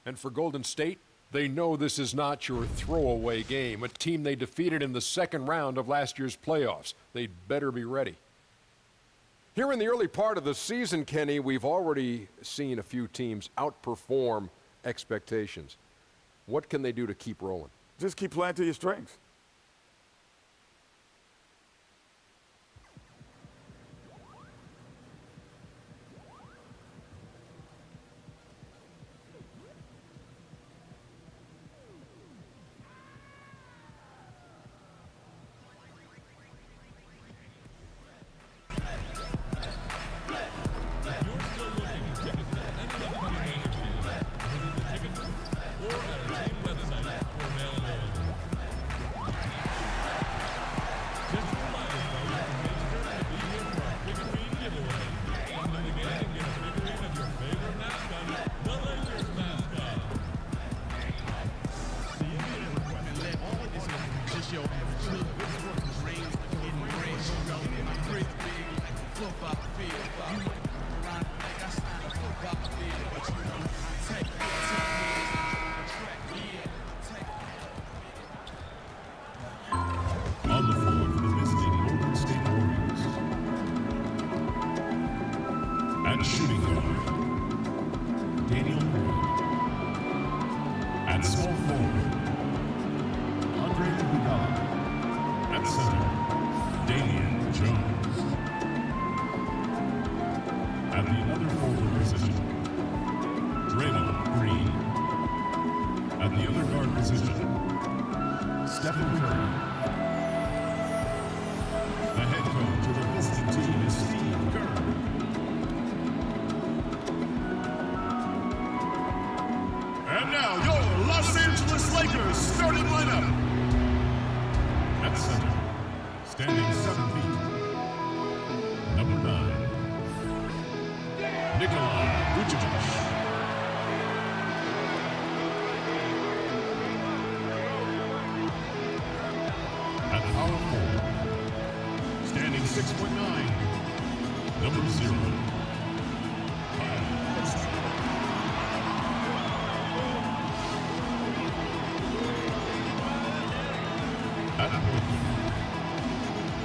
And for Golden State, they know this is not your throwaway game, a team they defeated in the second round of last year's playoffs. They'd better be ready. Here in the early part of the season, Kenny, we've already seen a few teams outperform expectations. What can they do to keep rolling? Just keep playing to your strengths.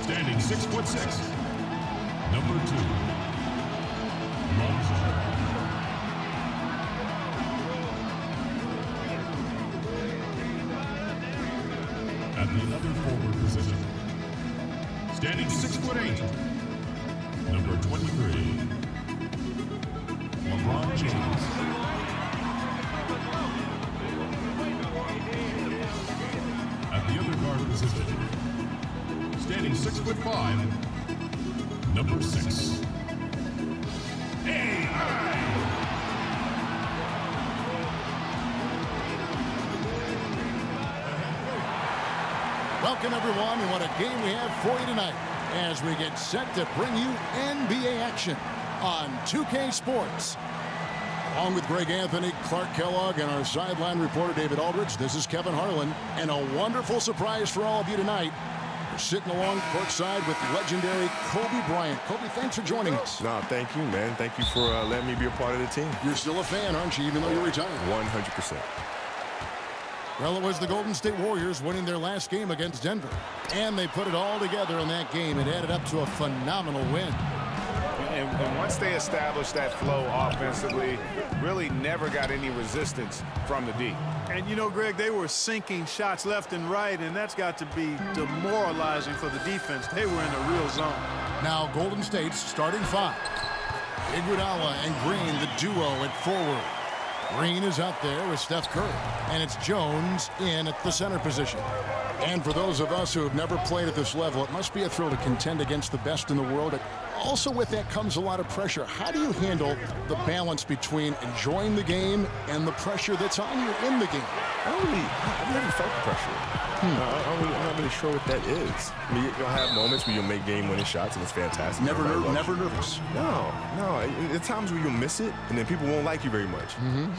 Standing 6'6", number 2, Lonzo. At the other forward position, standing 6'8", number 23, LeBron James. At the other guard position, standing 6'5", number 6, AI. Welcome, everyone, and what a game we have for you tonight as we get set to bring you NBA action on 2K Sports. Along with Greg Anthony, Clark Kellogg, and our sideline reporter, David Aldridge, this is Kevin Harlan, and a wonderful surprise for all of you tonight. We're sitting along courtside with legendary Kobe Bryant. Kobe, thanks for joining us. No, thank you, man. Thank you for letting me be a part of the team. You're still a fan, aren't you, even though you're retired? 100%. Well, it was the Golden State Warriors winning their last game against Denver. And they put it all together in that game. It added up to a phenomenal win. And once they established that flow offensively, really never got any resistance from the D. And, you know, Greg, they were sinking shots left and right, and that's got to be demoralizing for the defense. They were in a real zone. Now, Golden State's starting five. Iguodala and Green, the duo at forward. Green is out there with Steph Curry, and it's Jones in at the center position. And for those of us who have never played at this level, it must be a thrill to contend against the best in the world. Also with that comes a lot of pressure. How do you handle the balance between enjoying the game and the pressure that's on you in the game? I've never felt the pressure. I'm not really sure what that is. I mean, you'll have moments where you'll make game-winning shots, and it's fantastic. Never nervous. No. At times where you'll miss it, and then people won't like you very much.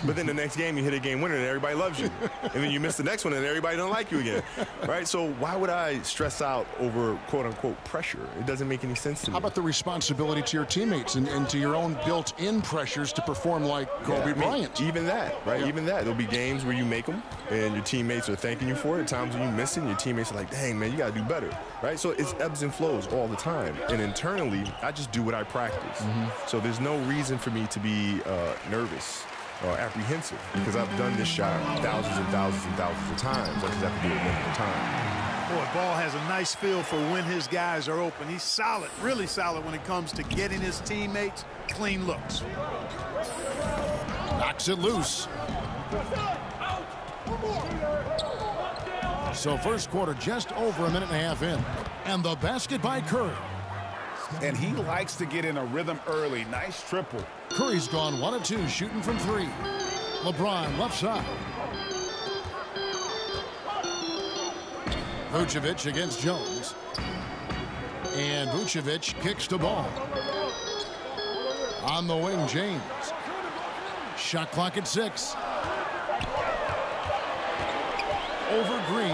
But then the next game, you hit a game winner, and everybody loves you. And then you miss the next one, and everybody don't like you again. Right? So why would I stress out over quote-unquote pressure? It doesn't make any sense to me. How about the responsibility to your teammates and to your own built-in pressures to perform like Kobe Bryant? Even that, right? Yeah. Even that. There'll be games where you make them, and your teammates are thanking you for it. At times when you miss it, and your teammates are like, dang, man, you got to do better, right? So it's ebbs and flows all the time. And internally, I just do what I practice. So there's no reason for me to be nervous or apprehensive because I've done this shot thousands and thousands and thousands of times. I just have to do it one more time. Boy, Ball has a nice feel for when his guys are open. He's solid, really solid when it comes to getting his teammates clean looks. Knocks it loose. So first quarter just over a minute and a half in. And the basket by Curry. And he likes to get in a rhythm early. Nice triple. Curry's gone 1 of 2 shooting from 3. LeBron left side. Vucevic against Jones. And Vucevic kicks the ball. On the wing, James. Shot clock at 6. Over Green.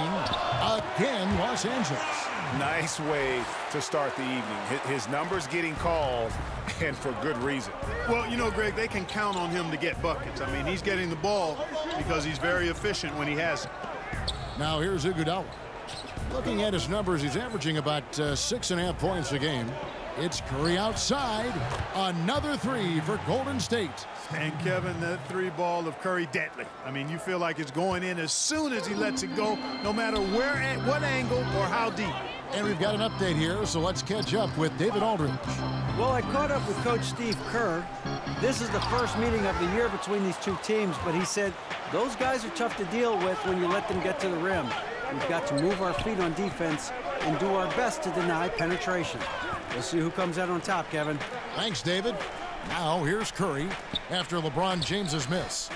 Again, Los Angeles. Nice way to start the evening. His numbers getting called, and for good reason. Well, you know, Greg, they can count on him to get buckets. I mean, he's getting the ball because he's very efficient when he has it. Now here's Iguodala. Looking at his numbers, he's averaging about 6.5 points a game. It's Curry outside. Another 3 for Golden State. And Kevin, that 3 ball of Curry, deadly. I mean, you feel like it's going in as soon as he lets it go, no matter where, at what angle, or how deep. And we've got an update here, so let's catch up with David Aldridge. Well, I caught up with Coach Steve Kerr. This is the first meeting of the year between these two teams, but he said those guys are tough to deal with when you let them get to the rim. We've got to move our feet on defense and do our best to deny penetration. We'll see who comes out on top, Kevin. Thanks, David. Now here's Curry after LeBron James's miss.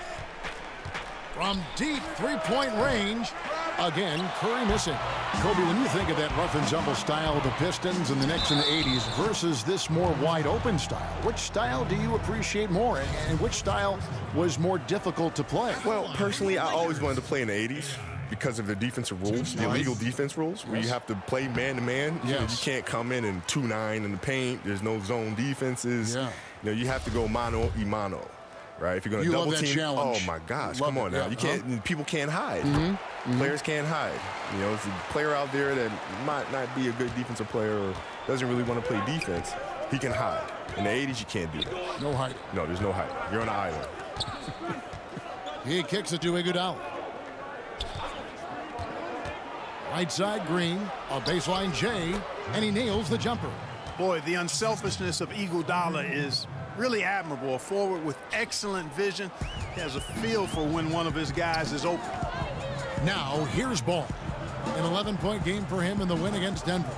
From deep three-point range, again, Curry missing. Kobe, when you think of that rough and tumble style of the Pistons and the Knicks in the 80s versus this more wide-open style, which style do you appreciate more, and which style was more difficult to play? Well, personally, I always wanted to play in the 80s. Because of the defensive rules, the illegal defense rules, where you have to play man-to-man. You can't come in and 2-9 in the paint. There's no zone defenses. You know, you have to go mano-a-mano, right? If you're going to double team, oh my gosh, come on now. You can't. People can't hide. Players can't hide. You know, it's a player out there that might not be a good defensive player or doesn't really want to play defense. He can hide. In the 80s, you can't do that. No hiding. No, there's no hiding. You're on an island. He kicks it to Iguodala. Right side, Green, a baseline J, and he nails the jumper. Boy, the unselfishness of Iguodala is really admirable. A forward with excellent vision. He has a feel for when one of his guys is open. Now, here's Ball. An 11-point game for him in the win against Denver.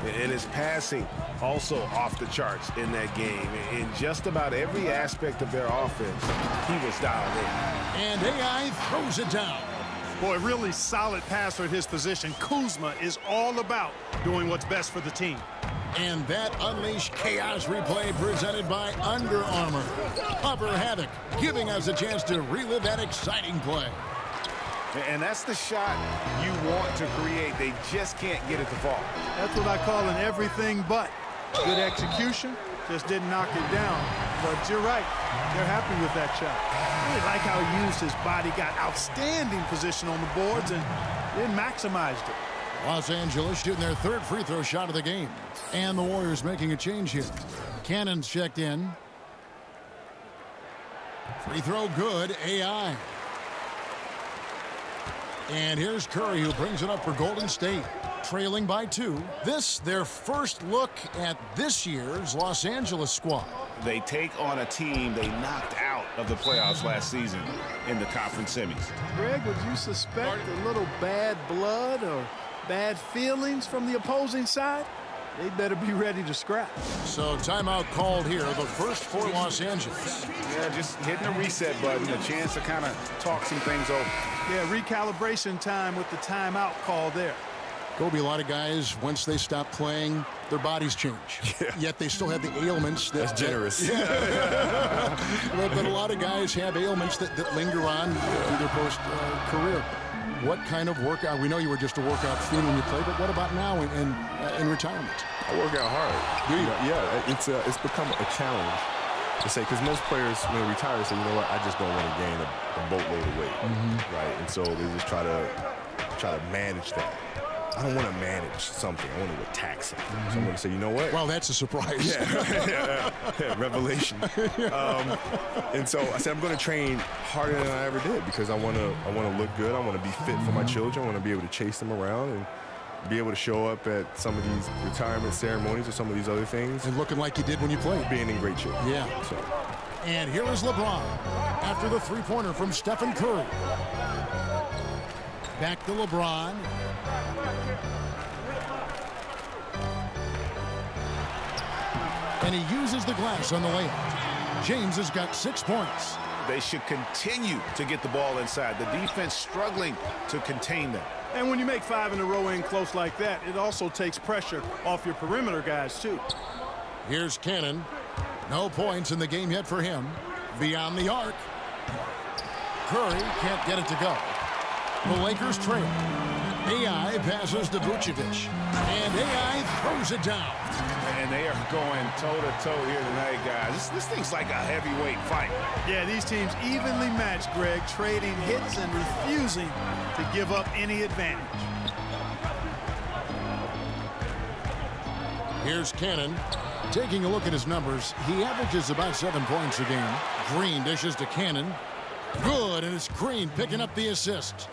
And his passing also off the charts in that game. In just about every aspect of their offense, he was dialed in. And AI throws it down. Boy, really solid passer at his position. Kuzma is all about doing what's best for the team. And that unleashed chaos replay presented by Under Armour. Upper Havoc, giving us a chance to relive that exciting play. And that's the shot you want to create. They just can't get it to fall. That's what I call an everything but. Good execution, just didn't knock it down. But you're right, they're happy with that shot. I really like how he used his body, got outstanding position on the boards, and then maximized it. Los Angeles shooting their 3rd free throw shot of the game. And the Warriors making a change here. Cannon's checked in. Free throw good, AI. And here's Curry, who brings it up for Golden State, trailing by 2. This, their first look at this year's Los Angeles squad. They take on a team they knocked out of the playoffs last season in the conference semis. Greg, would you suspect a little bad blood or bad feelings from the opposing side? they better be ready to scrap. So timeout called here, the first for Los Angeles. Yeah, just hitting the reset button, a chance to kind of talk some things over. Yeah, recalibration time with the timeout call there. Kobe, a lot of guys, once they stop playing, their bodies change. Yeah. Yet they still have the ailments. That's generous. But a lot of guys have ailments that linger on through their post-career. What kind of workout? We know you were just a workout fiend when you played, but what about now in retirement? I work out hard. Do you? Yeah, it's become a challenge to say, because most players, when they retire, say, you know what, I just don't want to gain a boatload of weight, right? And so they just try to manage that. I don't want to manage something. I want to attack something. So I'm going to say, you know what? Well, that's a surprise. Yeah, revelation. And so I said, I'm going to train harder than I ever did because I want to look good. I want to be fit for my children. I want to be able to chase them around and be able to show up at some of these retirement ceremonies or some of these other things. And looking like you did when you played. Being in great shape. Yeah. So. And here is LeBron after the three-pointer from Stephen Curry. Back to LeBron. And he uses the glass on the layup. James has got 6 points. They should continue to get the ball inside. The defense struggling to contain them. And when you make 5 in a row in close like that, it also takes pressure off your perimeter guys, too. Here's Cannon. No points in the game yet for him. Beyond the arc. Curry can't get it to go. The Lakers trail. AI passes to Vucevic. And AI throws it down. And they are going toe-to-toe here tonight, guys. This thing's like a heavyweight fight. Yeah, these teams evenly matched, Greg, trading hits and refusing to give up any advantage. Here's Cannon. Taking a look at his numbers, he averages about 7 points a game. Green dishes to Cannon. Good, and it's Green picking up the assist.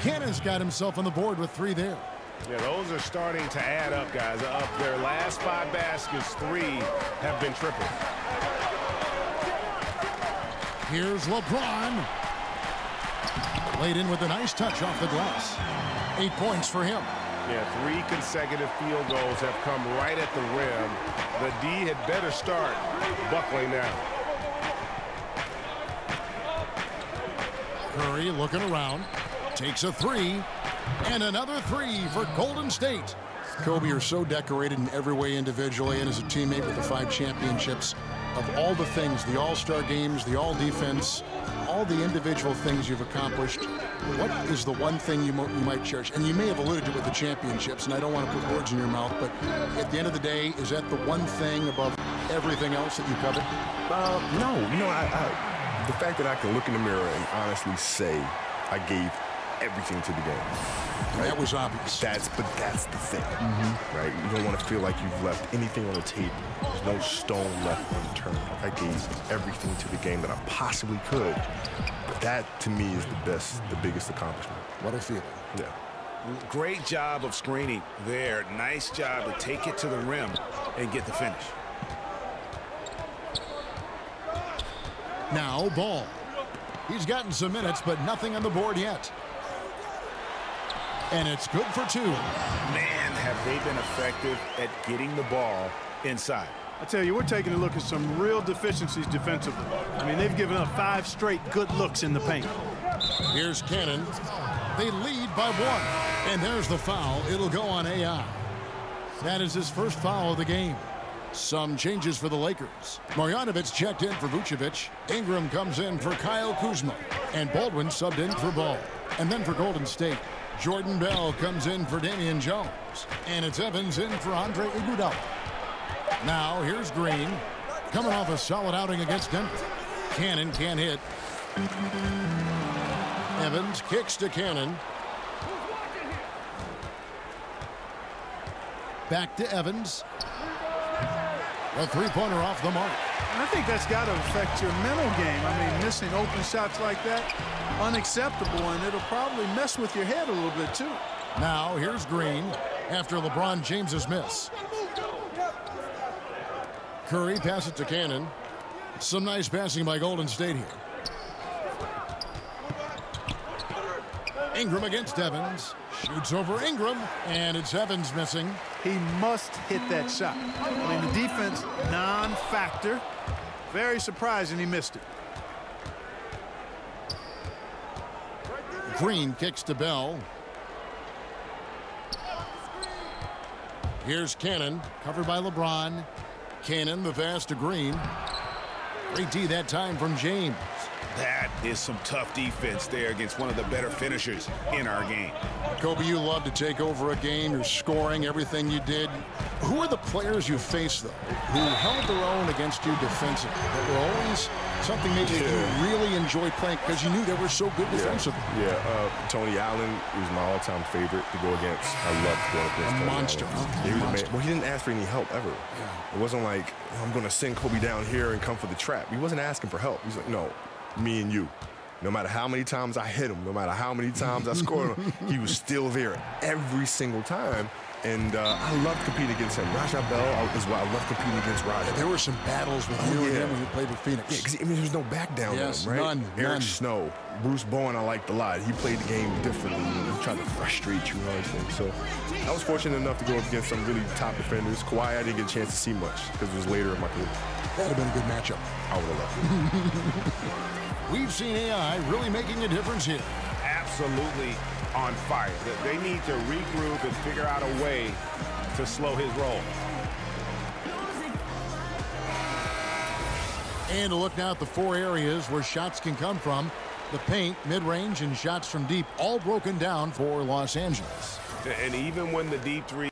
Cannon's got himself on the board with 3 there. Yeah, those are starting to add up, guys. Of their last 5 baskets, 3 have been triple. Here's LeBron. Laid in with a nice touch off the glass. 8 points for him. Yeah, 3 consecutive field goals have come right at the rim. The D had better start buckling down. Curry looking around. Takes a 3. And another 3 for Golden State. Kobe, you're so decorated in every way individually and as a teammate with the 5 championships. Of all the things, the All-Star games, the All-Defense, all the individual things you've accomplished, what is the one thing you might cherish? And you may have alluded to it with the championships, and I don't want to put words in your mouth, but at the end of the day, is that the one thing above everything else that you covet? No. You know, the fact that I can look in the mirror and honestly say I gave everything to the game. Right? That was obvious. But that's the thing, right? You don't want to feel like you've left anything on the table. There's no stone left unturned. I gave everything to the game that I possibly could. That, to me, is the biggest accomplishment. What a feeling. Yeah. Great job of screening there. Nice job to take it to the rim and get the finish. Now, Ball. He's gotten some minutes, but nothing on the board yet. And it's good for 2. Man, have they been effective at getting the ball inside. I tell you, we're taking a look at some real deficiencies defensively. I mean, they've given up 5 straight good looks in the paint. Here's Cannon. They lead by 1. And there's the foul. It'll go on AI. That is his first foul of the game. Some changes for the Lakers. Marjanovic checked in for Vucevic. Ingram comes in for Kyle Kuzma. And Baldwin subbed in for Ball. And then for Golden State, Jordan Bell comes in for Damian Jones. And it's Evans in for Andre Iguodala. Now, here's Green. Coming off a solid outing against Denver. Cannon can't hit. Evans kicks to Cannon. Back to Evans. A 3-pointer off the mark. And I think that's got to affect your mental game. I mean, missing open shots like that, unacceptable, and it'll probably mess with your head a little bit, too. Now, here's Green after LeBron James's miss. Curry passes it to Cannon. Some nice passing by Golden State here. Ingram against Evans. Shoots over Ingram, and it's Evans missing. He must hit that shot. I mean, the defense, non-factor. Very surprising he missed it. Green kicks to Bell. Here's Cannon, covered by LeBron. Cannon, the pass to Green. Great D that time from James. That is some tough defense there against one of the better finishers in our game. Kobe, you love to take over a game. You're scoring everything you did. Who are the players you faced, though, who held their own against you defensively, that were always something maybe that you really enjoyed playing because you knew they were so good defensively? Tony Allen was my all-time favorite to go against. I loved going against Tony monster. Allen. He was a man. Well, he didn't ask for any help ever. It wasn't like, I'm going to send Kobe down here and come for the trap. He wasn't asking for help. He's like, no, me and you. No matter how many times I hit him, no matter how many times I scored him, he was still there every single time. And I loved competing against him. Rajah Bell is why I love competing against Rajah. There were some battles with you and him when you played with Phoenix. Yeah, because I mean, there was no back down on him, right? Eric Snow, Bruce Bowen, I liked a lot. He played the game differently. He tried to frustrate you and everything. So I was fortunate enough to go up against some really top defenders. Kawhi, I didn't get a chance to see much because it was later in my career. That would have been a good matchup. I would have loved it. We've seen AI really making a difference here. Absolutely on fire. They need to regroup and figure out a way to slow his roll. And to look now at the four areas where shots can come from. The paint, mid-range, and shots from deep, all broken down for Los Angeles. And even when the deep three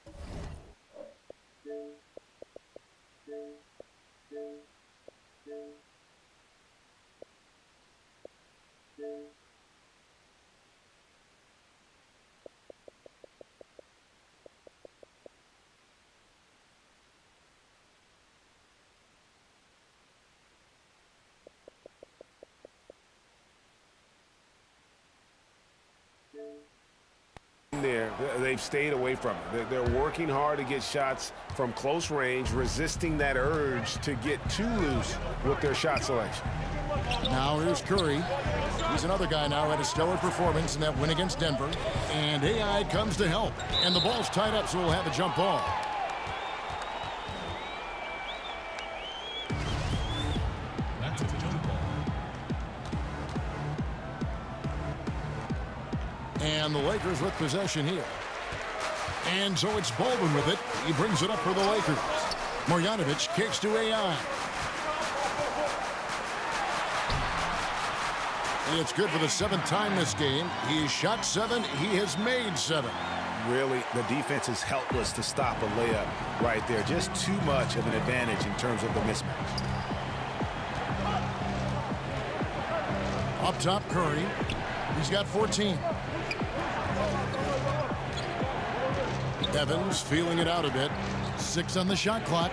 there, they've stayed away from it. They're working hard to get shots from close range, resisting that urge to get too loose with their shot selection. Now here's Curry. He's another guy now had a stellar performance in that win against Denver. And AI comes to help. And the ball's tied up, so we'll have a jump ball. That's a jump ball. And the Lakers with possession here. And so it's Baldwin with it. He brings it up for the Lakers. Marjanovic kicks to AI. It's good for the seventh time this game. He's shot 7. He has made 7. Really, the defense is helpless to stop a layup right there. Just too much of an advantage in terms of the mismatch. Up top, Curry. He's got 14. Evans feeling it out a bit. 6 on the shot clock.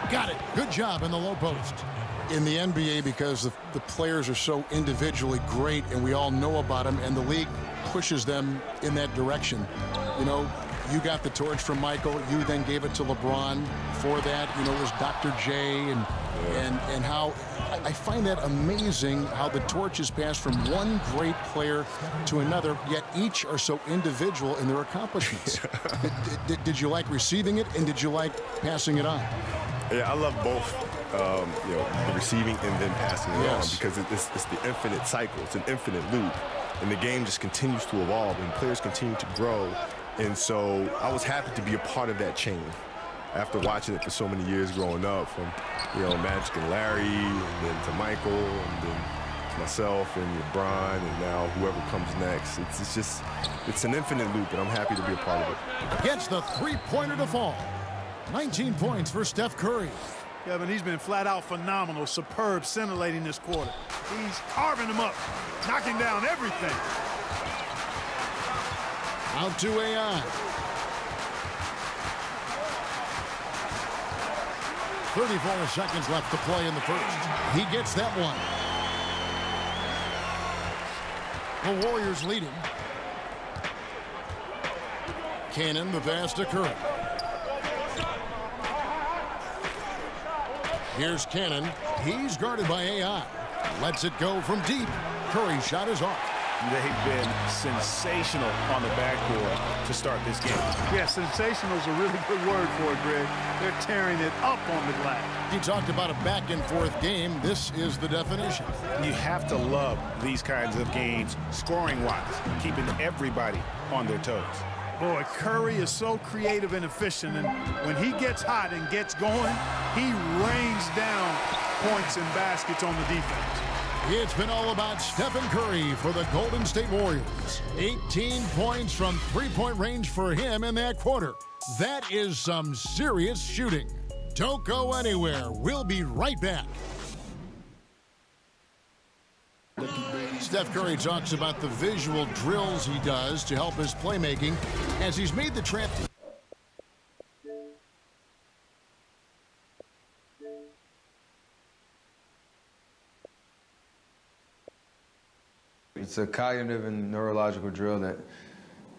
Got it. Good job in the low post. In the NBA, because the players are so individually great and we all know about them, and the league pushes them in that direction. You know, you got the torch from Michael. You then gave it to LeBron. For that, you know, it was Dr. J and how I find that amazing how the torch is passed from one great player to another, yet each are so individual in their accomplishments. Did you like receiving it, and did you like passing it on? Yeah, I love both. You know, the receiving and then passing it on, because it's the infinite cycle. It's an infinite loop, and the game just continues to evolve, and players continue to grow. And so I was happy to be a part of that chain after watching it for so many years growing up, from, you know, Magic and Larry, and then to Michael, and then to myself and LeBron, and now whoever comes next. It's an infinite loop, and I'm happy to be a part of it. Gets the three-pointer to fall. 19 points for Steph Curry. Kevin, he's been flat out phenomenal, superb, scintillating this quarter. He's carving them up, knocking down everything. Out to AI. 34 seconds left to play in the first. He gets that one. The Warriors leading. Cannon, the pass to Curry. Here's Cannon. He's guarded by AI. Lets it go from deep. Curry's shot is off. They've been sensational on the backboard to start this game. Yeah, sensational is a really good word for it, Greg. They're tearing it up on the glass. You talked about a back-and-forth game. This is the definition. You have to love these kinds of games, scoring-wise, keeping everybody on their toes. Boy, Curry is so creative and efficient, and when he gets hot and gets going, he rains down points and baskets on the defense. It's been all about Stephen Curry for the Golden State Warriors. 18 points from three-point range for him in that quarter. That is some serious shooting. Don't go anywhere. We'll be right back. Steph Curry talks about the visual drills he does to help his playmaking as he's made the trip. It's a cognitive and neurological drill that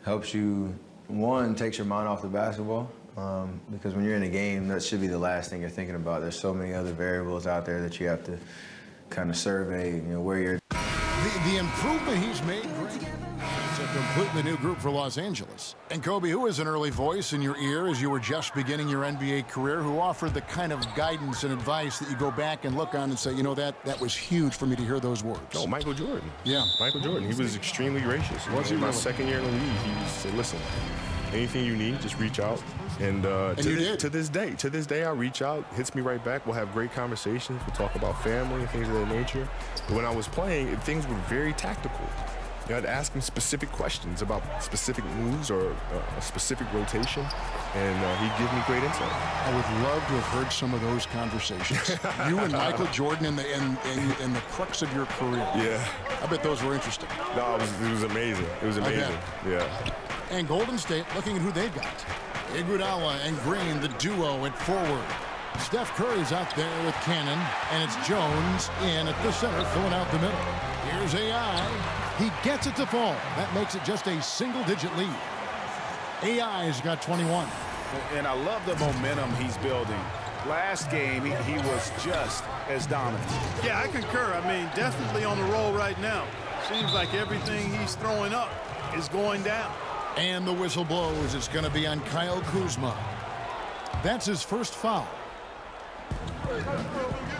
helps you, one, takes your mind off the basketball, because when you're in a game, that should be the last thing you're thinking about. There's so many other variables out there that you have to kind of survey, you know, where you're. The improvement he's made, Greg. It's a completely new group for Los Angeles. And Kobe, who is an early voice in your ear as you were just beginning your NBA career, who offered the kind of guidance and advice that you go back and look on and say, you know, that was huge for me to hear those words? No, Michael Jordan. Yeah. Michael Jordan. He was extremely gracious. Was he my really? second year in the league, he said, listen, anything you need, just reach out. And to this day, I reach out, hits me right back. We'll have great conversations. We'll talk about family and things of that nature. But when I was playing, things were very tactical. You know, I'd ask him specific questions about specific moves or a specific rotation, and he'd give me great insight. I would love to have heard some of those conversations. You and Michael Jordan in the crux of your career. Yeah. I bet those were interesting. No, it was amazing. It was amazing. Yeah. And Golden State looking at who they've got. Iguodala and Green, the duo at forward. Steph Curry's out there with Cannon, and it's Jones in at the center, filling out the middle. Here's AI. He gets it to fall. That makes it just a single-digit lead. AI's got 21. And I love the momentum he's building. Last game, he was just as dominant. Yeah, I concur. I mean, definitely on the roll right now. Seems like everything he's throwing up is going down. And the whistle blows. It's going to be on Kyle Kuzma. That's his first foul.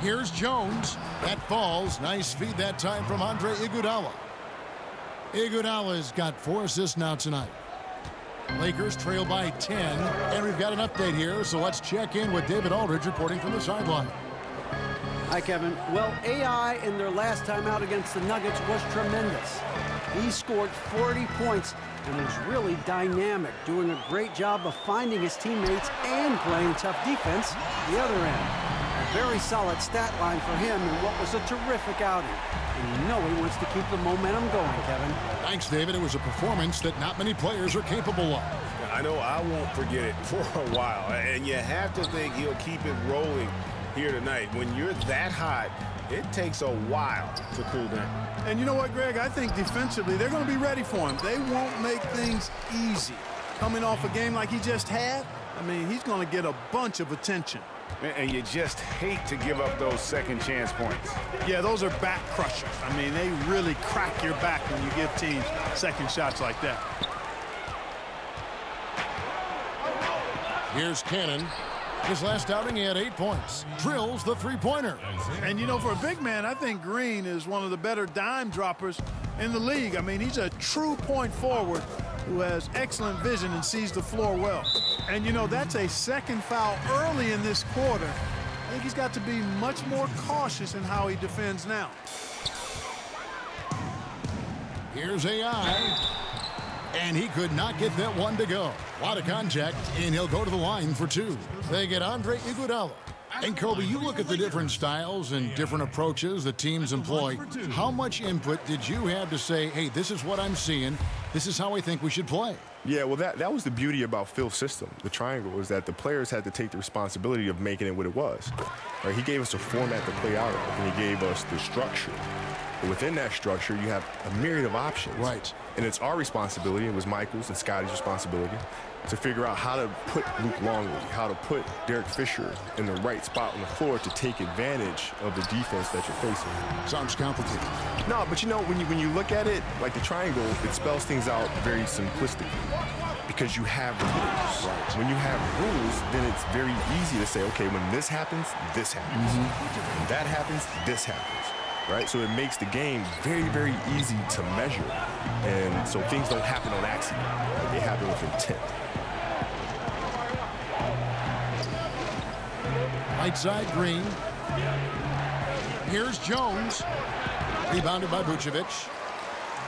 Here's Jones. That falls. Nice feed that time from Andre Iguodala. Iguodala's got 4 assists now tonight. Lakers trail by 10. And we've got an update here, so let's check in with David Aldridge reporting from the sideline. Hi, Kevin. Well, AI in their last time out against the Nuggets was tremendous. He scored 40 points and was really dynamic, doing a great job of finding his teammates and playing tough defense at the other end. A very solid stat line for him in what was a terrific outing. And you know he wants to keep the momentum going, Kevin. Thanks, David. It was a performance that not many players are capable of. I know I won't forget it for a while, and you have to think he'll keep it rolling here tonight. When you're that hot, it takes a while to cool down. And you know what, Greg? I think defensively they're going to be ready for him. They won't make things easy. Coming off a game like he just had, I mean, he's going to get a bunch of attention. And you just hate to give up those second chance points. Yeah, those are back crushers. I mean, they really crack your back when you give teams second shots like that. Here's Cannon. His last outing, he had 8 points. Drills the three-pointer. And, you know, for a big man, I think Green is one of the better dime droppers in the league. I mean, he's a true point forward who has excellent vision and sees the floor well. And, you know, that's a second foul early in this quarter. I think he's got to be much more cautious in how he defends now. Here's AI. And he could not get that one to go. A lot of contact, and he'll go to the line for 2. They get Andre Iguodala. And Kobe, you look at the different styles and different approaches the teams employ. How much input did you have to say, hey, this is what I'm seeing, this is how I think we should play? Yeah, well, that was the beauty about Phil's system, the triangle, was that the players had to take the responsibility of making it what it was. Right? He gave us a format to play out of, and he gave us the structure. But within that structure, you have a myriad of options. Right. And it's our responsibility, it was Michael's and Scotty's responsibility, to figure out how to put Luke Longley, how to put Derek Fisher in the right spot on the floor to take advantage of the defense that you're facing. Sounds complicated. No, but you know, when you look at it, like the triangle, it spells things out very simplistically because you have rules. Right. When you have rules, then it's very easy to say, okay, when this happens, this happens. When that happens, this happens. Right? So it makes the game very, very easy to measure. And so things don't happen on accident. They happen with intent. Right side, Green. Here's Jones. Rebounded by Vucevic.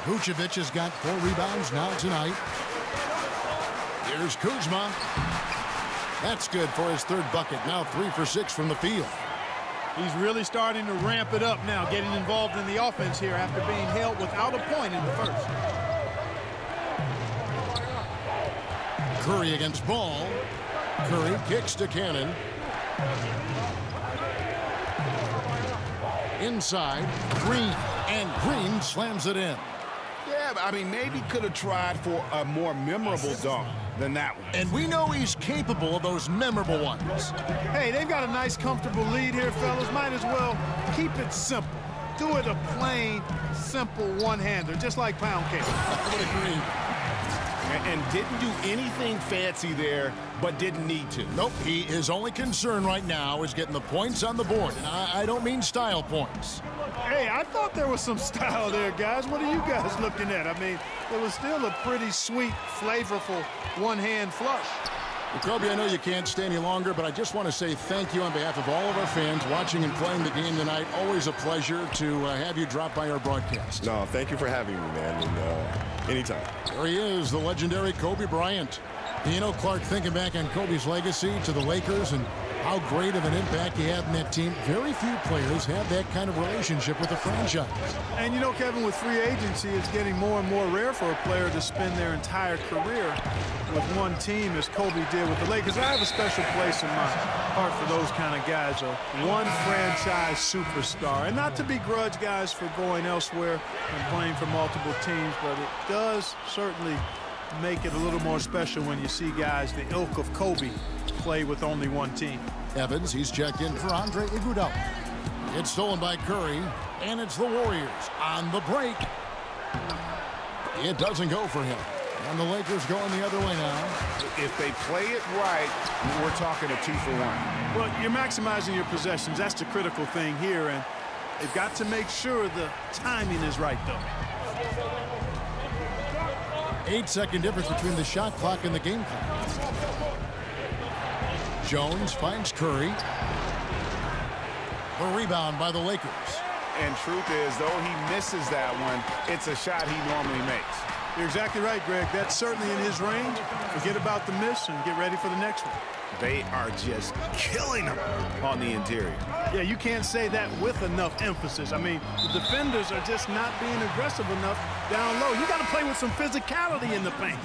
Vucevic has got 4 rebounds now tonight. Here's Kuzma. That's good for his 3rd bucket. Now 3 for 6 from the field. He's really starting to ramp it up now, getting involved in the offense here after being held without a point in the first. Curry against Ball. Curry kicks to Cannon. Inside, Green, and Green slams it in. Yeah, I mean, maybe could have tried for a more memorable dunk than that one. And we know he's capable of those memorable ones. Hey, they've got a nice, comfortable lead here, fellas. Might as well keep it simple. Do it a plain, simple one-hander, just like pound cake. I would agree. And didn't do anything fancy there, but didn't need to. Nope, his only concern right now is getting the points on the board. And I don't mean style points. Hey, I thought there was some style there, guys. What are you guys looking at? I mean, it was still a pretty sweet, flavorful one-hand flush. Well, Kobe, I know you can't stay any longer, but I just want to say thank you on behalf of all of our fans watching and playing the game tonight. Always a pleasure to have you drop by our broadcast. No, thank you for having me, man, and anytime. There he is, the legendary Kobe Bryant. You know, Clark, thinking back on Kobe's legacy to the Lakers and how great of an impact he had in that team, very few players have that kind of relationship with the franchise. And you know, Kevin, with free agency, it's getting more and more rare for a player to spend their entire career with one team as Kobe did with the Lakers. I have a special place in my heart for those kind of guys, a one franchise superstar. And not to begrudge guys for going elsewhere and playing for multiple teams, but it does certainly make it a little more special when you see guys the ilk of Kobe play with only one team. Evans, he's checked in for Andre Iguodala. It's stolen by Curry, and it's the Warriors on the break. It doesn't go for him. And the Lakers going the other way now. If they play it right, we're talking a 2-for-1. Well, you're maximizing your possessions. That's the critical thing here, and they've got to make sure the timing is right, though. 8-second difference between the shot clock and the game clock. Jones finds Curry. The rebound by the Lakers. And truth is, though he misses that one, it's a shot he normally makes. You're exactly right, Greg. That's certainly in his range. Forget about the miss and get ready for the next one. They are just killing him on the interior. Yeah, you can't say that with enough emphasis. I mean, the defenders are just not being aggressive enough down low. You got to play with some physicality in the paint.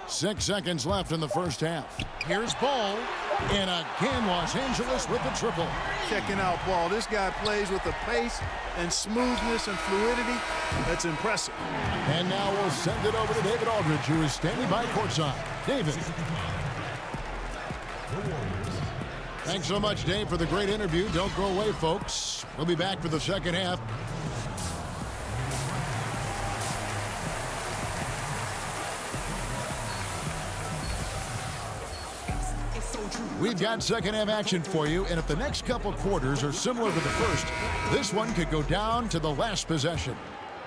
Six seconds left in the first half. Here's Ball. And again, Los Angeles with the triple. Checking out Ball. This guy plays with a pace and smoothness and fluidity that's impressive. And now we'll send it over to David Aldridge, who is standing by courtside. David. Thanks so much, Dave, for the great interview. Don't go away, folks. We'll be back for the second half. We've got second half action for you, and if the next couple quarters are similar to the first, this one could go down to the last possession.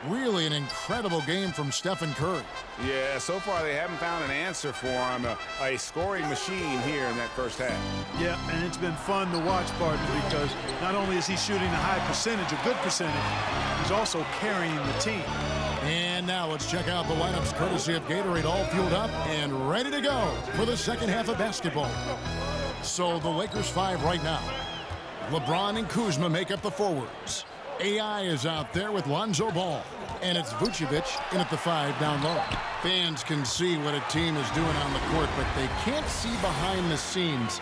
Really an incredible game from Stephen Curry. Yeah, so far they haven't found an answer for him. A scoring machine here in that first half. Yeah, and it's been fun to watch, partner, because not only is he shooting a high percentage, a good percentage, he's also carrying the team. And now let's check out the lineups courtesy of Gatorade, all fueled up and ready to go for the second half of basketball. So the Lakers 5 right now. LeBron and Kuzma make up the forwards. AI is out there with Lonzo Ball. And it's Vucevic in at the 5 down low. Fans can see what a team is doing on the court, but they can't see behind the scenes.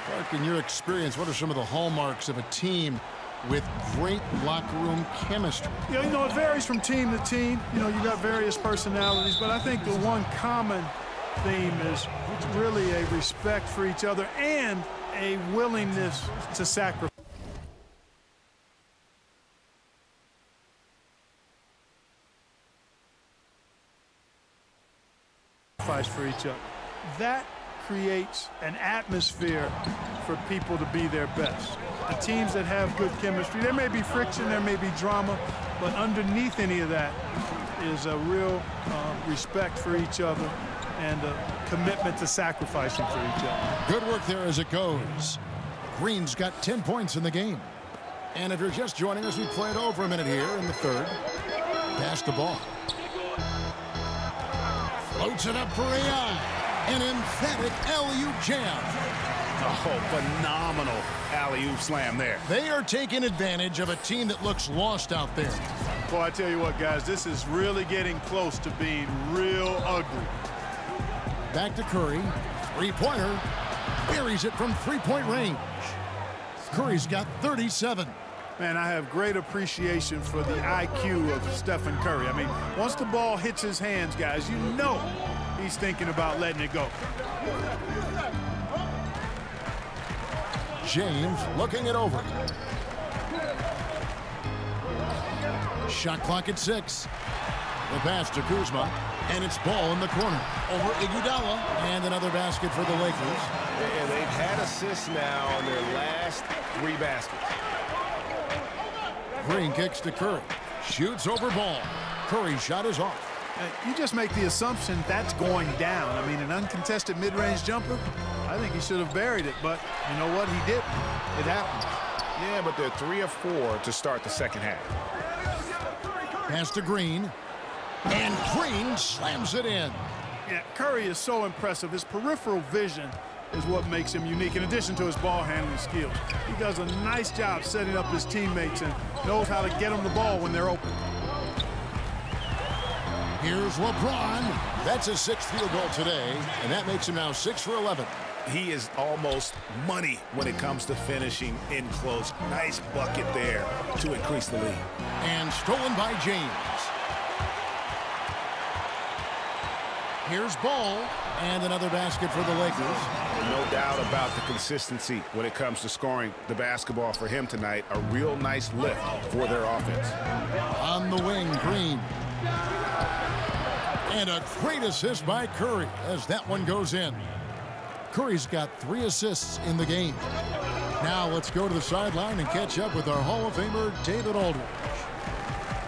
Clark, in your experience, what are some of the hallmarks of a team with great locker room chemistry? Yeah, you know, it varies from team to team. You know, you got various personalities, but I think the one common theme is really a respect for each other and a willingness to sacrifice for each other. That creates an atmosphere for people to be their best. The teams that have good chemistry, there may be friction, there may be drama, but underneath any of that is a real respect for each other and a commitment to sacrificing for each other. Good work there as it goes. Green's got 10 points in the game. And if you're just joining us, we played over a minute here in the third. Pass the ball. Floats it up for AI. An emphatic alley-oop jam. Oh, phenomenal alley-oop slam there. They are taking advantage of a team that looks lost out there. Well, I tell you what, guys, this is really getting close to being real ugly. Back to Curry. Three-pointer. Buries it from three-point range. Curry's got 37. Man, I have great appreciation for the IQ of Stephen Curry. I mean, once the ball hits his hands, guys, you know he's thinking about letting it go. James looking it over. Shot clock at 6. The pass to Kuzma, and it's ball in the corner. Over Iguodala, and another basket for the Lakers. And they've had assists now on their last 3 baskets. Green kicks to Curry. Shoots over ball. Curry's shot is off. You just make the assumption that's going down. I mean, an uncontested mid-range jumper, I think he should have buried it, but you know what? He didn't. It happened. Yeah, but they're 3 of 4 to start the second half. Pass to Green. And Green slams it in. Yeah, Curry is so impressive. His peripheral vision is what makes him unique, in addition to his ball handling skills. He does a nice job setting up his teammates and knows how to get them the ball when they're open. Here's LeBron. That's his 6th field goal today, and that makes him now 6 for 11. He is almost money when it comes to finishing in close. Nice bucket there to increase the lead. And stolen by James. Here's Ball, and another basket for the Lakers. No doubt about the consistency when it comes to scoring the basketball for him tonight. A real nice lift for their offense. On the wing, Green. And a great assist by Curry as that one goes in. Curry's got 3 assists in the game. Now let's go to the sideline and catch up with our Hall of Famer, David Aldridge.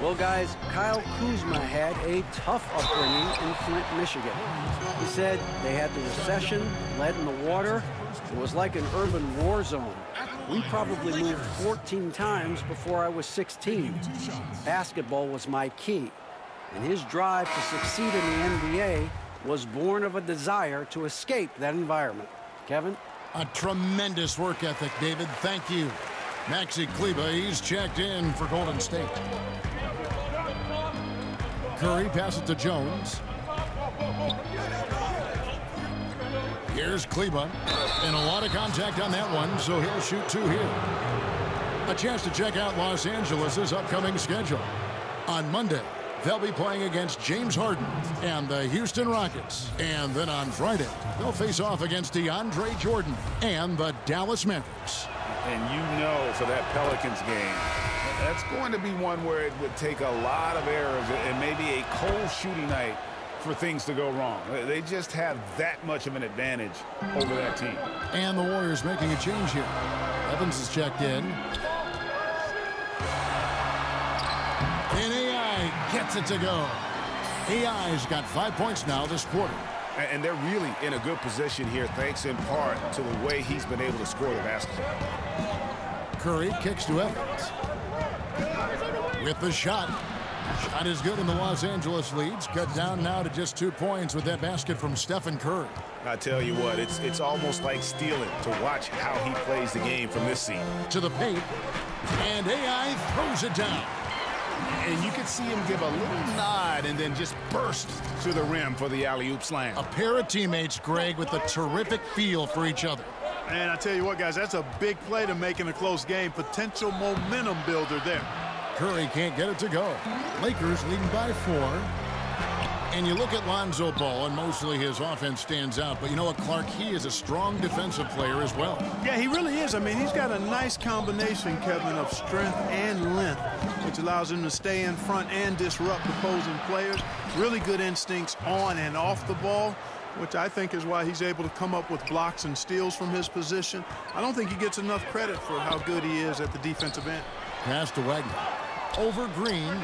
Well, guys, Kyle Kuzma had a tough upbringing in Flint, Michigan. He said they had the recession, lead in the water. It was like an urban war zone. We probably moved 14 times before I was 16. Basketball was my key. And his drive to succeed in the NBA was born of a desire to escape that environment. Kevin? A tremendous work ethic, David. Thank you. Maxi Kleber, he's checked in for Golden State. Curry passes to Jones. Here's Kleber. And a lot of contact on that one, so he'll shoot 2 here. A chance to check out Los Angeles' upcoming schedule. On Monday, they'll be playing against James Harden and the Houston Rockets. And then on Friday, they'll face off against DeAndre Jordan and the Dallas Mavericks. And you know, for that Pelicans game, that's going to be one where it would take a lot of errors and maybe a cold shooting night for things to go wrong. They just have that much of an advantage over that team. And the Warriors making a change here. Evans is checked in. And AI gets it to go. AI's got 5 points now this quarter. And they're really in a good position here, thanks in part to the way he's been able to score the basketball. Curry kicks to Evans. With the shot. Shot is good, and the Los Angeles leads cut down now to just 2 points with that basket from Stephen Curry. I tell you what, it's almost like stealing to watch how he plays the game from this seat. To the paint, and AI throws it down. And you could see him give a little nod and then just burst to the rim for the alley-oop slam. A pair of teammates, Greg, with a terrific feel for each other. And I tell you what, guys, that's a big play to make in a close game. Potential momentum builder there. Curry can't get it to go. Lakers leading by 4. And you look at Lonzo Ball, and mostly his offense stands out. But you know what, Clark? He is a strong defensive player as well. Yeah, he really is. I mean, he's got a nice combination, Kevin, of strength and length, which allows him to stay in front and disrupt opposing players. Really good instincts on and off the ball, which I think is why he's able to come up with blocks and steals from his position. I don't think he gets enough credit for how good he is at the defensive end. Pass to Wagner. Over Green.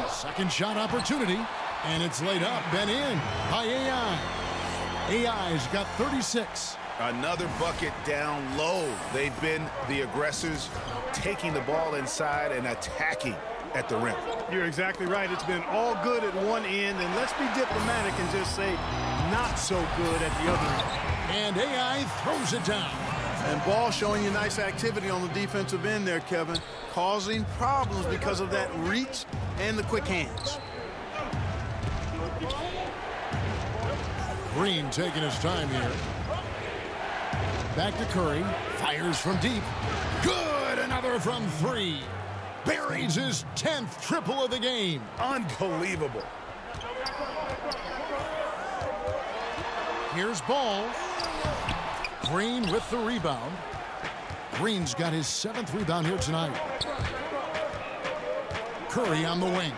Second shot opportunity. And it's laid up and in by AI. AI's got 36. Another bucket down low. They've been the aggressors, taking the ball inside and attacking at the rim. You're exactly right. It's been all good at one end, and let's be diplomatic and just say not so good at the other end. And AI throws it down. And Ball showing you nice activity on the defensive end there, Kevin, causing problems because of that reach and the quick hands. Green taking his time here. Back to Curry. Fires from deep. Good! Another from 3. Buries his 10th triple of the game. Unbelievable. Here's Ball. Green with the rebound. Green's got his 7th rebound here tonight. Curry on the wing.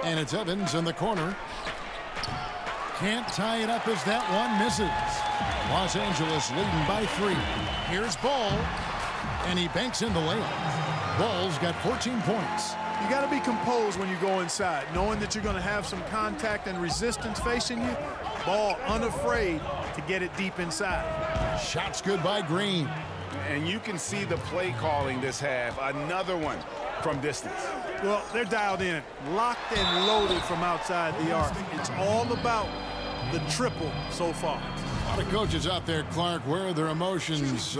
And it's Evans in the corner. Can't tie it up as that one misses. Los Angeles leading by 3. Here's Ball. And he banks in the layup. Ball's got 14 points. You got to be composed when you go inside, knowing that you're going to have some contact and resistance facing you. Ball unafraid to get it deep inside. Shots good by Green. And you can see the play calling this half. Another one from distance. Well, they're dialed in, locked and loaded from outside the arc. It's all about the triple so far. A lot of coaches out there, Clark, wear their emotions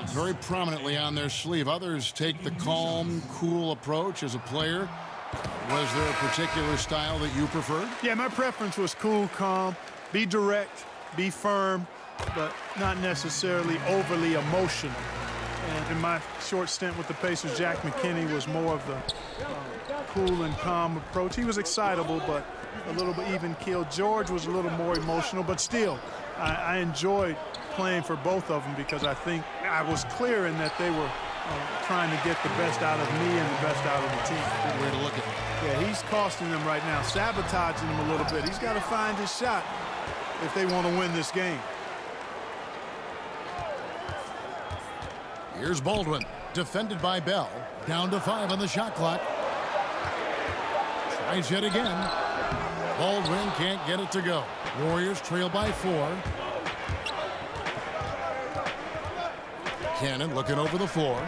very prominently on their sleeve. Others take the calm, cool approach as a player. Was there a particular style that you preferred? Yeah, my preference was cool, calm, be direct, be firm, but not necessarily overly emotional. And in my short stint with the Pacers, Jack McKinney was more of the cool and calm approach. He was excitable, but a little bit even-keeled. George was a little more emotional, but still, I enjoyed playing for both of them because I think I was clear in that they were trying to get the best out of me and the best out of the team. Good way to look at it. Yeah, he's costing them right now, sabotaging them a little bit. He's got to find his shot if they want to win this game. Here's Baldwin, defended by Bell. Down to 5 on the shot clock. Tries yet again. Baldwin can't get it to go. Warriors trail by 4. Cannon looking over the floor.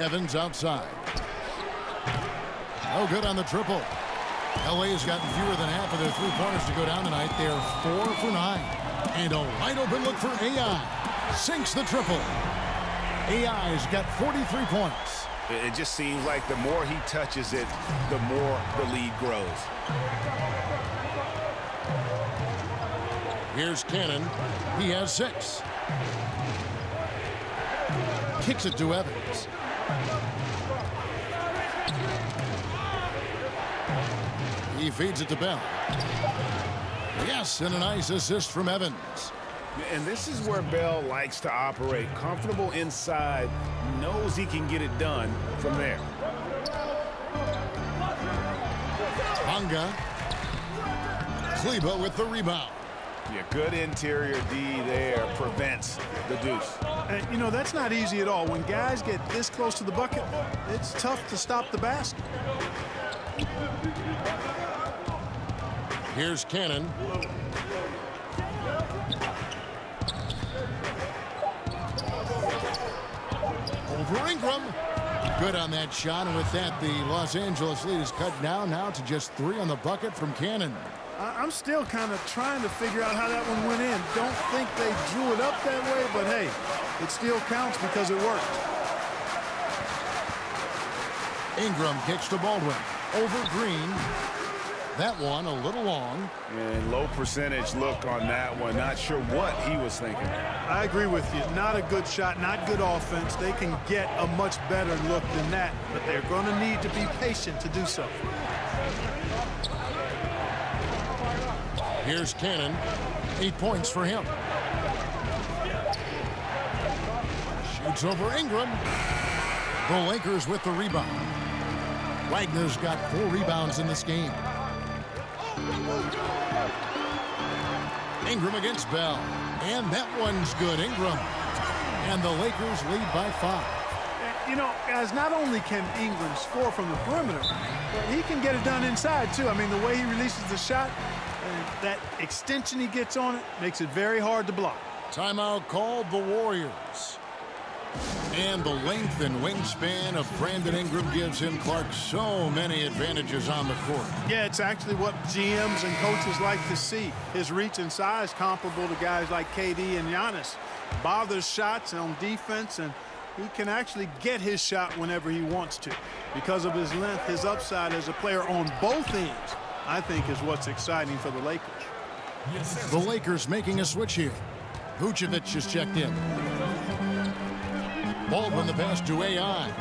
Evans outside. No good on the triple. LA has gotten fewer than half of their three-pointers to go down tonight. They're 4 for 9. And a wide-open look for AI. Sinks the triple. AI's got 43 points. It just seems like the more he touches it, the more the lead grows. Here's Cannon. He has 6. Kicks it to Evans. He feeds it to Bell. Yes, and a nice assist from Evans. And this is where Bell likes to operate. Comfortable inside, knows he can get it done from there. Bonga. Kleba with the rebound. Yeah, good interior D there, prevents the deuce. And, you know, that's not easy at all. When guys get this close to the bucket, it's tough to stop the basket. Here's Cannon. Over Ingram. Good on that shot, and with that, the Los Angeles lead is cut down now to just 3 on the bucket from Cannon. I'm still kind of trying to figure out how that one went in. Don't think they drew it up that way, but hey, it still counts because it worked. Ingram kicks to Baldwin. Over Green. That one a little long. And low percentage look on that one. Not sure what he was thinking. I agree with you. Not a good shot, not good offense. They can get a much better look than that, but they're going to need to be patient to do so. Here's Cannon. 8 points for him. Shoots over Ingram. The Lakers with the rebound. Wagner's got 4 rebounds in this game. Ingram against Bell. And that one's good. Ingram. And the Lakers lead by 5. You know, as not only can Ingram score from the perimeter, but he can get it done inside, too. I mean, the way he releases the shot, and that extension he gets on it makes it very hard to block. Timeout called the Warriors. And the length and wingspan of Brandon Ingram gives him, Clark, so many advantages on the court. Yeah, it's actually what GMs and coaches like to see. His reach and size comparable to guys like KD and Giannis. Bothers shots on defense, and he can actually get his shot whenever he wants to. Because of his length, his upside as a player on both ends, I think, is what's exciting for the Lakers. The Lakers making a switch here. Vucevic is checked in. Baldwin the pass to AI.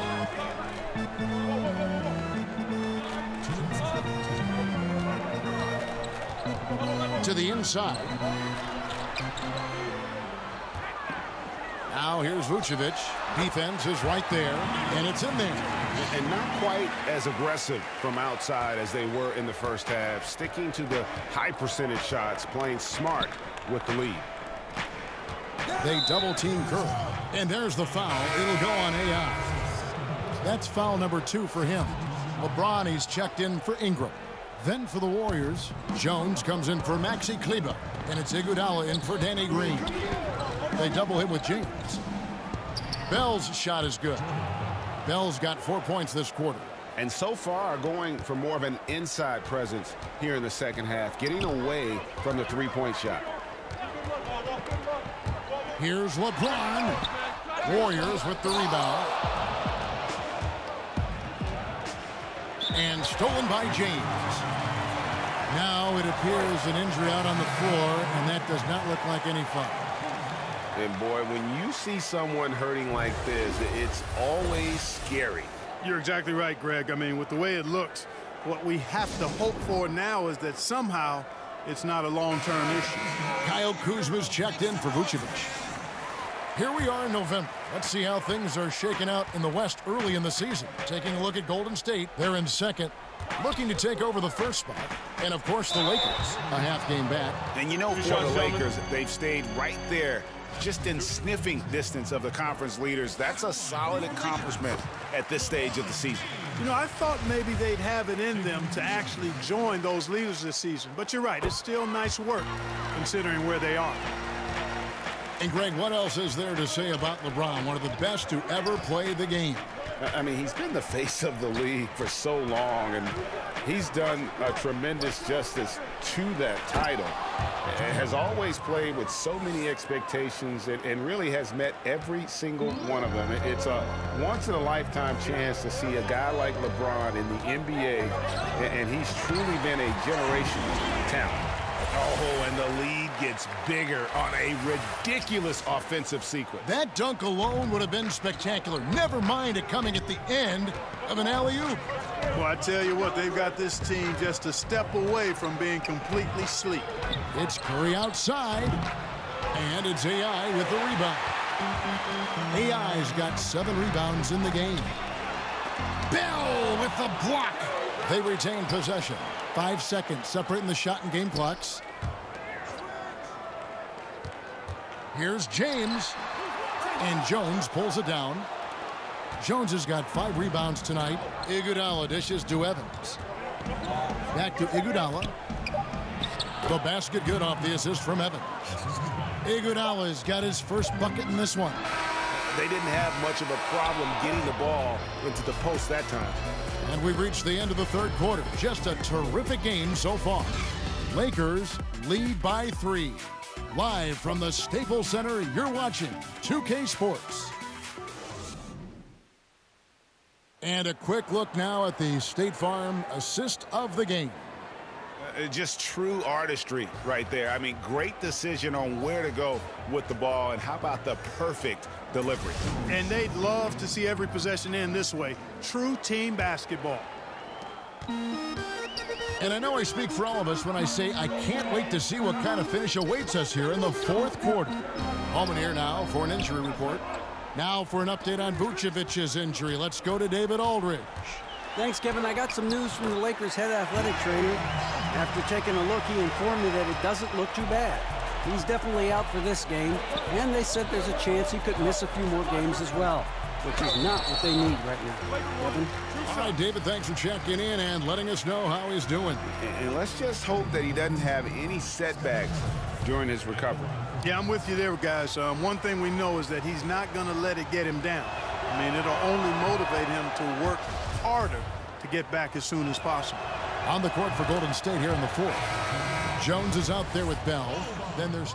To the inside. Now here's Vucevic. Defense is right there, and it's in there. And not quite as aggressive from outside as they were in the first half. Sticking to the high percentage shots, playing smart with the lead. They double-team Kerr. And there's the foul. It'll go on AI. That's foul number 2 for him. LeBron, he's checked in for Ingram. Then for the Warriors, Jones comes in for Maxi Kleber. And it's Iguodala in for Danny Green. They double him with James. Bell's shot is good. Bell's got 4 points this quarter. And so far going for more of an inside presence here in the second half, getting away from the three-point shot. Here's LeBron. Warriors with the rebound. And stolen by James. Now it appears an injury out on the floor, and that does not look like any fun. And boy, when you see someone hurting like this, it's always scary. You're exactly right, Greg. I mean, with the way it looks, what we have to hope for now is that somehow it's not a long-term issue. Kyle Kuzma's checked in for Vucevic. Here we are in November. Let's see how things are shaking out in the West early in the season. Taking a look at Golden State. They're in second, looking to take over the first spot. And, of course, the Lakers, a half game back. And you know, for the Lakers, they've stayed right there, just in sniffing distance of the conference leaders. That's a solid accomplishment at this stage of the season. You know, I thought maybe they'd have it in them to actually join those leaders this season. But you're right, it's still nice work considering where they are. And, Greg, what else is there to say about LeBron, one of the best to ever play the game? I mean, he's been the face of the league for so long, and he's done a tremendous justice to that title. Has always played with so many expectations and really has met every single one of them. It's a once-in-a-lifetime chance to see a guy like LeBron in the NBA, and he's truly been a generational talent. Oh, and the lead gets bigger on a ridiculous offensive sequence. That dunk alone would have been spectacular. Never mind it coming at the end of an alley-oop. Well, I tell you what, they've got this team just a step away from being completely sleep. It's Curry outside, and it's AI with the rebound. AI's got 7 rebounds in the game. Bell with the block. They retain possession. 5 seconds separating the shot and game clocks. Here's James. And Jones pulls it down. Jones has got 5 rebounds tonight. Iguodala dishes to Evans. Back to Iguodala. The basket good off the assist from Evans. Iguodala's got his first bucket in this one. They didn't have much of a problem getting the ball into the post that time. And we've reached the end of the third quarter. Just a terrific game so far. Lakers lead by 3. Live from the Staples Center, you're watching 2K Sports. And a quick look now at the State Farm assist of the game. Just true artistry right there. I mean, great decision on where to go with the ball, and how about the perfect delivery? And they'd love to see every possession end this way. True team basketball. And I know I speak for all of us when I say I can't wait to see what kind of finish awaits us here in the fourth quarter. Holman here now for an injury report. Now for an update on Vucevic's injury. Let's go to David Aldridge. Thanks, Kevin. I got some news from the Lakers head athletic trainer. After taking a look, he informed me that it doesn't look too bad. He's definitely out for this game, and they said there's a chance he could miss a few more games as well, which is not what they need right now. Kevin? All right, David, thanks for checking in and letting us know how he's doing. And let's just hope that he doesn't have any setbacks during his recovery. Yeah, I'm with you there, guys. One thing we know is that he's not going to let it get him down. I mean, it'll only motivate him to work harder to get back as soon as possible. On the court for Golden State here in the fourth. Jones is out there with Bell. Then there's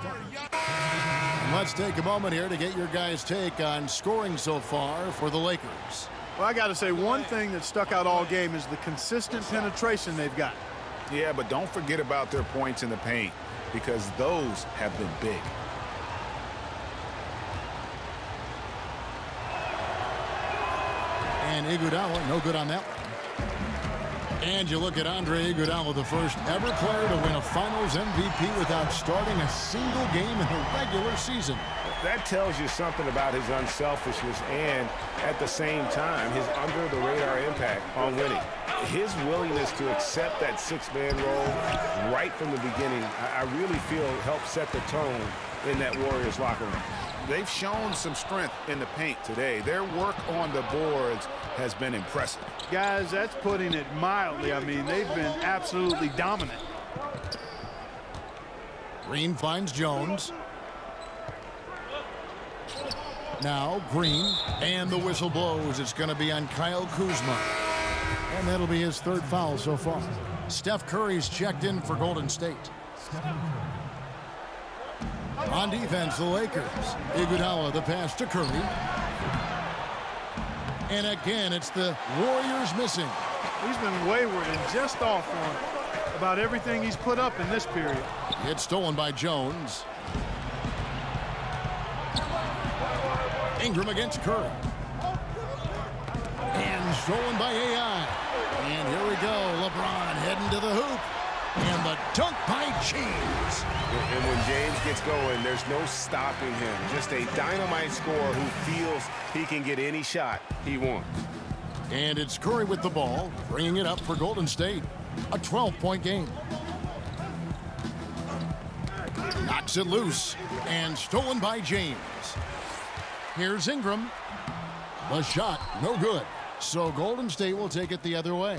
Let's take a moment here to get your guys' take on scoring so far for the Lakers. Well, I got to say, one thing that stuck out all game is the consistent penetration they've got. Yeah, but don't forget about their points in the paint, because those have been big. And Iguodala, no good on that one. And you look at Andre Iguodala, the first ever player to win a Finals MVP without starting a single game in the regular season. That tells you something about his unselfishness and, at the same time, his under-the-radar impact on winning. His willingness to accept that six-man role right from the beginning, I really feel helped set the tone in that Warriors locker room. They've shown some strength in the paint today. Their work on the boards has been impressive. Guys, that's putting it mildly. I mean, they've been absolutely dominant. Green finds Jones. Now Green, and the whistle blows. It's going to be on Kyle Kuzma. And that'll be his third foul so far. Steph Curry's checked in for Golden State. On defense, the Lakers. Iguodala, the pass to Curry. And again, it's the Warriors missing. He's been wayward and just off on about everything he's put up in this period. It's stolen by Jones. Ingram against Curry. And stolen by AI. And here we go. LeBron heading to the hoop. And the dunk by James. And when James gets going, there's no stopping him. Just a dynamite scorer who feels he can get any shot he wants. And it's Curry with the ball, bringing it up for Golden State. A 12-point game. Knocks it loose. And stolen by James. Here's Ingram. The shot, no good. So Golden State will take it the other way.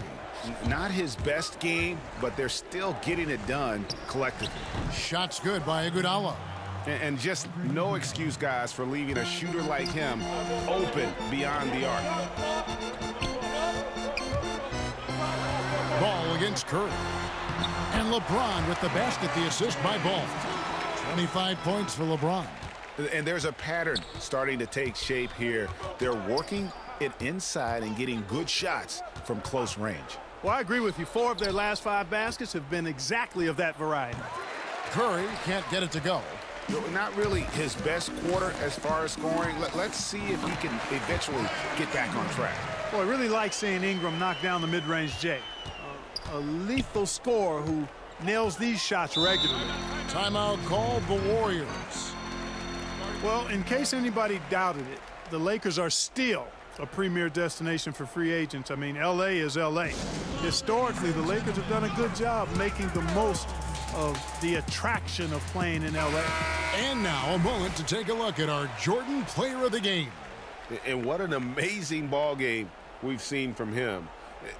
Not his best game, but they're still getting it done collectively. Shot's good by Iguodala. And just no excuse, guys, for leaving a shooter like him open beyond the arc. Ball against Curry. And LeBron with the basket, the assist by Ball. 25 points for LeBron. And there's a pattern starting to take shape here. They're working it inside and getting good shots from close range. Well, I agree with you. 4 of their last 5 baskets have been exactly of that variety. Curry can't get it to go. Not really his best quarter as far as scoring. Let's see if he can eventually get back on track. Boy, I really like seeing Ingram knock down the mid-range J. A lethal scorer who nails these shots regularly. Timeout called the Warriors. Well, in case anybody doubted it, the Lakers are still a premier destination for free agents. I mean, L.A. is L.A. Historically, the Lakers have done a good job making the most of the attraction of playing in L.A. And now a moment to take a look at our Jordan Player of the Game. And what an amazing ball game we've seen from him.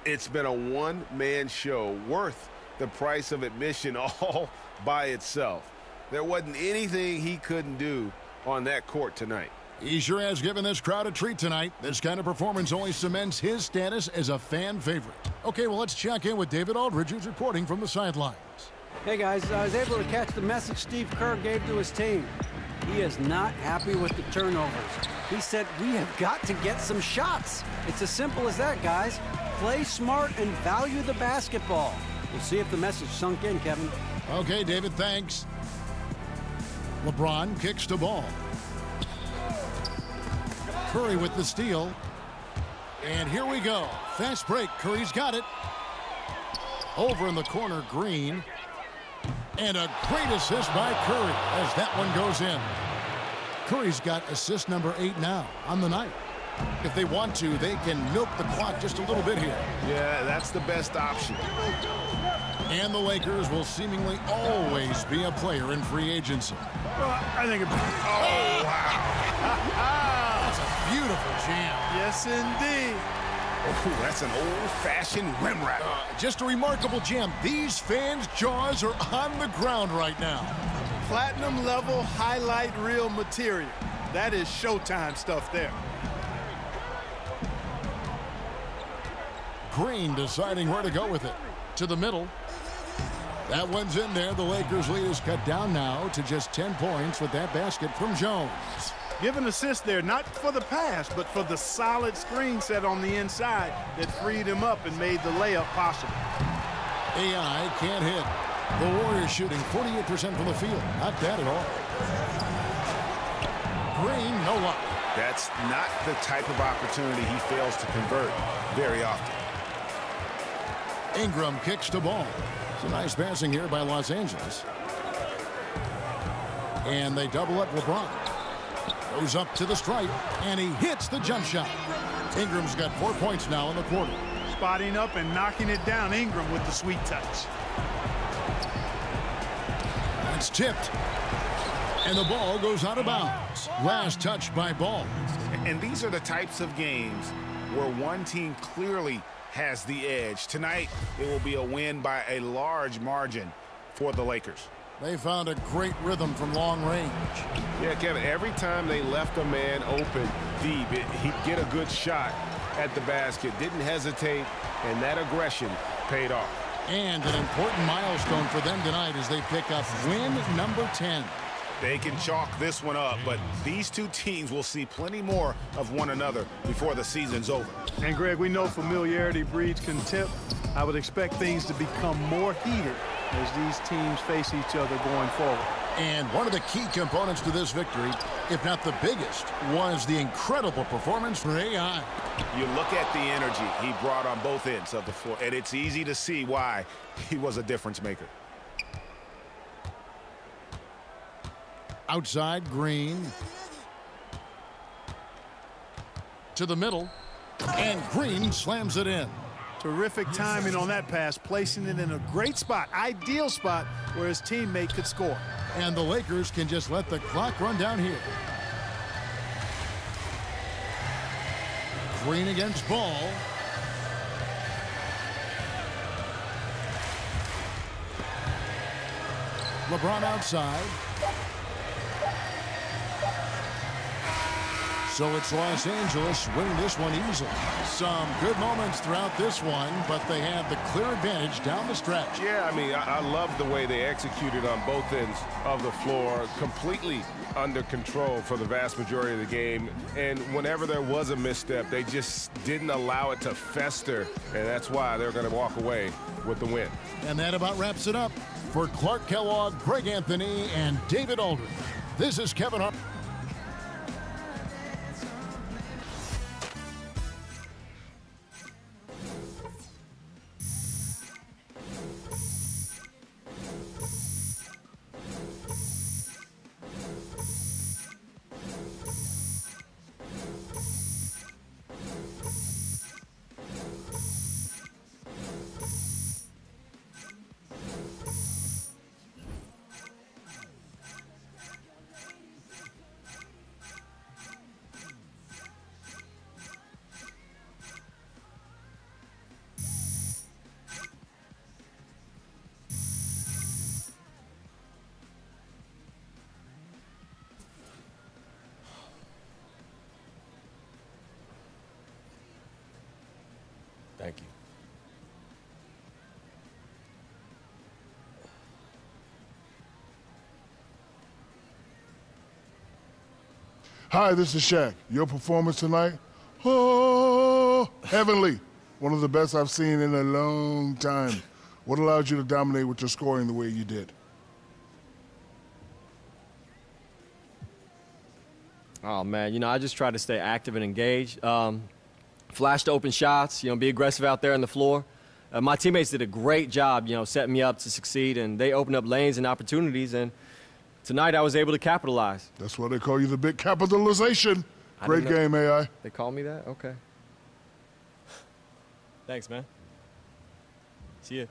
It's been a one-man show worth the price of admission all by itself. There wasn't anything he couldn't do on that court tonight. He sure has given this crowd a treat tonight. This kind of performance only cements his status as a fan favorite. Okay, well, let's check in with David Aldridge, who's reporting from the sidelines. Hey guys, I was able to catch the message Steve Kerr gave to his team. He is not happy with the turnovers. He said, we have got to get some shots. It's as simple as that, guys. Play smart and value the basketball. We'll see if the message sunk in, Kevin. Okay, David, thanks. LeBron kicks the ball. Curry with the steal. And here we go. Fast break. Curry's got it. Over in the corner, Green. And a great assist by Curry as that one goes in. Curry's got assist number 8 now on the night. If they want to, they can milk the clock just a little bit here. Yeah, that's the best option. And the Lakers will seemingly always be a player in free agency. Well, I think Oh, wow. That's a beautiful jam. yes, indeed. Oh, that's an old-fashioned rim wrap. Just a remarkable jam. These fans' jaws are on the ground right now. Platinum level highlight reel material. That is Showtime stuff there. Green deciding where to go with it. To the middle. That one's in there. The Lakers' lead is cut down now to just 10 points with that basket from Jones. Give an assist there, not for the pass, but for the solid screen set on the inside that freed him up and made the layup possible. AI can't hit. The Warriors shooting 48% from the field. Not bad at all. Green, no luck. That's not the type of opportunity he fails to convert very often. Ingram kicks the ball. Some nice passing here by Los Angeles. And they double up LeBron. Goes up to the stripe, and he hits the jump shot. Ingram's got 4 points now in the quarter. Spotting up and knocking it down. Ingram with the sweet touch. That's tipped. And the ball goes out of bounds. Last touch by Ball. And these are the types of games where one team clearly has the edge. Tonight, it will be a win by a large margin for the Lakers. They found a great rhythm from long range. Yeah, Kevin, every time they left a man open deep, he'd get a good shot at the basket. Didn't hesitate, and that aggression paid off. And an important milestone for them tonight as they pick up win number 10. They can chalk this one up, but these two teams will see plenty more of one another before the season's over. And, Greg, we know familiarity breeds contempt. I would expect things to become more heated as these teams face each other going forward. And one of the key components to this victory, if not the biggest, was the incredible performance for AI. You look at the energy he brought on both ends of the floor, and it's easy to see why he was a difference maker. Outside, Green. To the middle. And Green slams it in. Terrific timing on that pass, placing it in a great spot, ideal spot where his teammate could score. And the Lakers can just let the clock run down here. Green against Ball. LeBron outside. So it's Los Angeles winning this one easily. Some good moments throughout this one, but they have the clear advantage down the stretch. Yeah, I mean, I love the way they executed on both ends of the floor, completely under control for the vast majority of the game. And whenever there was a misstep, they just didn't allow it to fester, and that's why they're going to walk away with the win. And that about wraps it up. For Clark Kellogg, Greg Anthony, and David Aldridge, this is Kevin Hart. Hi, this is Shaq. Your performance tonight? Oh, heavenly. One of the best I've seen in a long time. What allowed you to dominate with your scoring the way you did? Oh, man, I just try to stay active and engaged. Flash to open shots, be aggressive out there on the floor. My teammates did a great job, setting me up to succeed, and they opened up lanes and opportunities, and tonight I was able to capitalize. That's why they call you the big capitalization. Great game, AI. They call me that? Okay. Thanks, man. See ya.